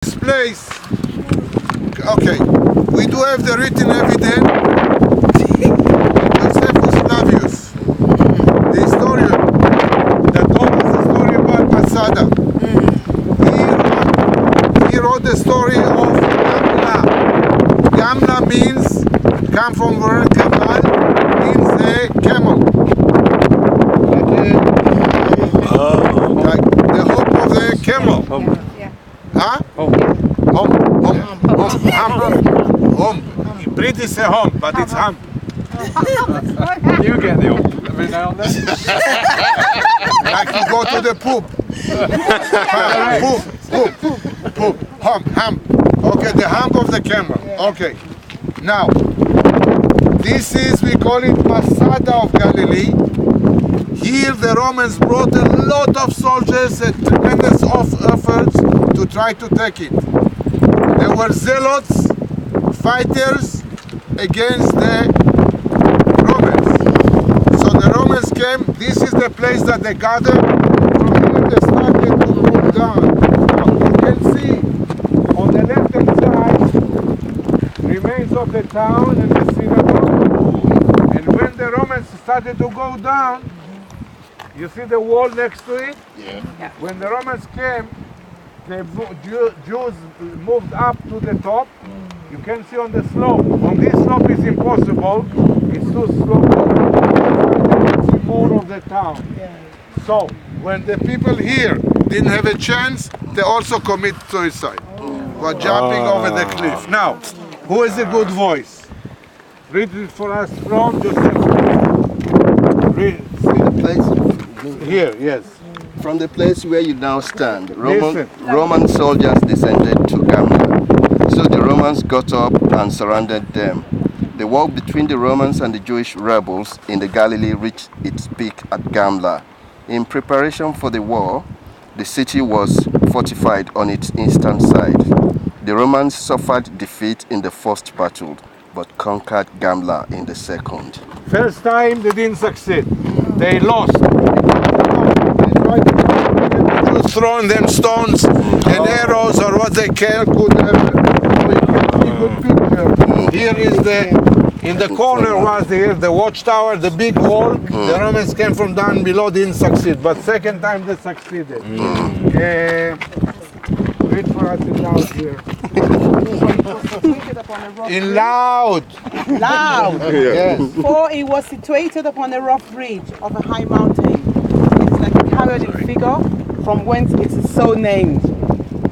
This place, okay, we do have the written evidence. Josephus Flavius, the historian, that told us the story about Masada. He wrote the story of Gamla. Gamla means, come from word Gamal, means a camel. Like the hope of the camel. Huh? Home. British say home, but it's hump. You get the hump every now and then. Like you go to the poop. Poop. Hump. Okay, the hump of the camel. Okay. Now, this is, we call it Masada of Galilee. Here the Romans brought a lot of soldiers and tremendous efforts to try to take it. There were zealots, fighters against the Romans. So the Romans came, this is the place that they gathered. From here they started to move down. You can see on the left hand side remains of the town and the synagogue. And when the Romans started to go down, you see the wall next to it? Yeah. When the Romans came, the Jews moved up to the top. You can see on the slope. On this slope is impossible. It's too slopey. You can see more of the town. So when the people here didn't have a chance, they also commit suicide. Were jumping over the cliff. Now, who has a good voice? Read it for us from Joseph. Read. The place, Here, yes. from the place where you now stand, Roman soldiers descended to Gamla. So the Romans got up and surrounded them. The war between the Romans and the Jewish rebels in the Galilee reached its peak at Gamla. In preparation for the war, the city was fortified on its eastern side. The Romans suffered defeat in the first battle, but conquered Gamla in the second. First time they didn't succeed. They lost. They tried to Jews throwing them stones and arrows or what they can could have. So you can see good picture. Here is in the corner was the watchtower, the big wall. The Romans came from down below, didn't succeed. But second time they succeeded. Read for us in loud here. In loud. Yes. For it was situated upon a rough ridge of a high mountain. It is like a caroling figure, from whence it is so named.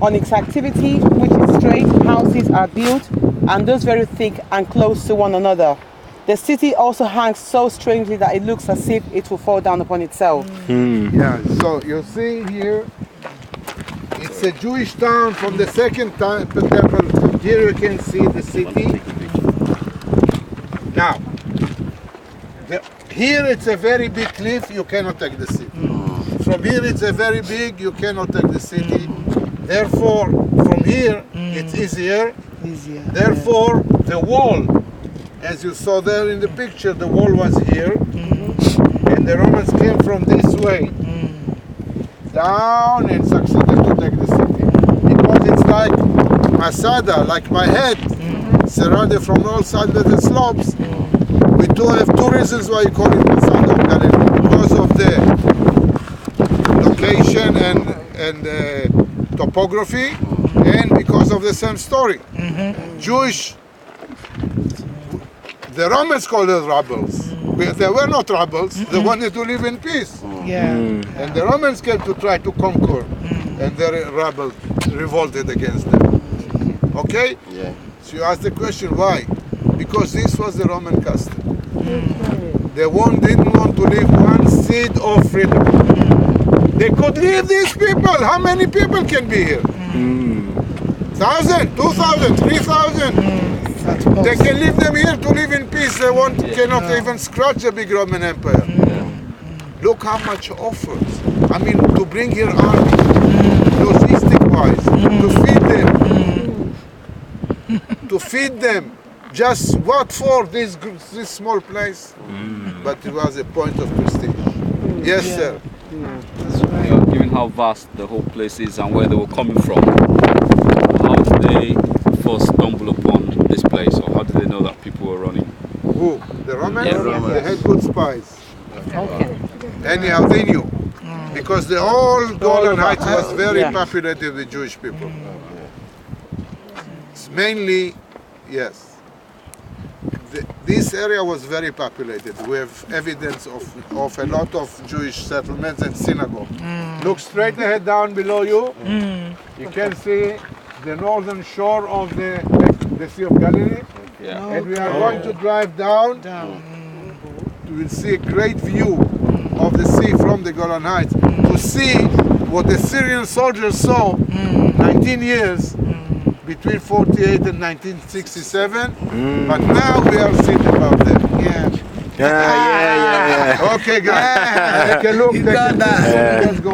On its activity, which is straight, houses are built, and those very thick and close to one another. The city also hangs so strangely that it looks as if it will fall down upon itself. Yeah, so you see here, it's a Jewish town from the second temple. Here you can see the city. Now, here it's a very big cliff, you cannot take the city. From here it's a very big, you cannot take the city. Therefore, from here it's easier. Therefore, the wall, as you saw there in the picture, the wall was here. And the Romans came from this way. Down and succeeded to take the city. Because it's like Masada, like my head, surrounded from all sides by the slopes. We do have two reasons why you call it Masada of Galilee. Because of the location and topography, and because of the same story. Jewish, the Romans called it rebels. They were not rebels, they wanted to live in peace. And the Romans came to try to conquer, and the rebels revolted against them. Okay? Yeah. So you ask the question, why? Because this was the Roman custom. They didn't want to leave one seed of freedom. They could leave these people. How many people can be here? 1,000, 2,000, 3,000. They can leave them here to live in peace. They cannot even scratch the big Roman Empire. Look how much offers. I mean, to bring here army, logistic-wise, to feed them. Just what for this small place? But it was a point of prestige. Yes, sir. Given how vast the whole place is and where they were coming from, Roman? Yeah, Romans. They had good spies. Okay. Anyhow, they knew. Because the whole Golan Heights was very Yeah. populated with Jewish people. It's mainly, yes. This area was very populated. We have evidence of a lot of Jewish settlements and synagogues. Look straight ahead down below you. You can see the northern shore of the Sea of Galilee. Yeah. And we are going to drive down. You will see a great view of the sea from the Golan Heights to see what the Syrian soldiers saw 19 years between 48 and 1967. But now we are seeing about them. Yeah. Okay, guys. Take a look. Let's go.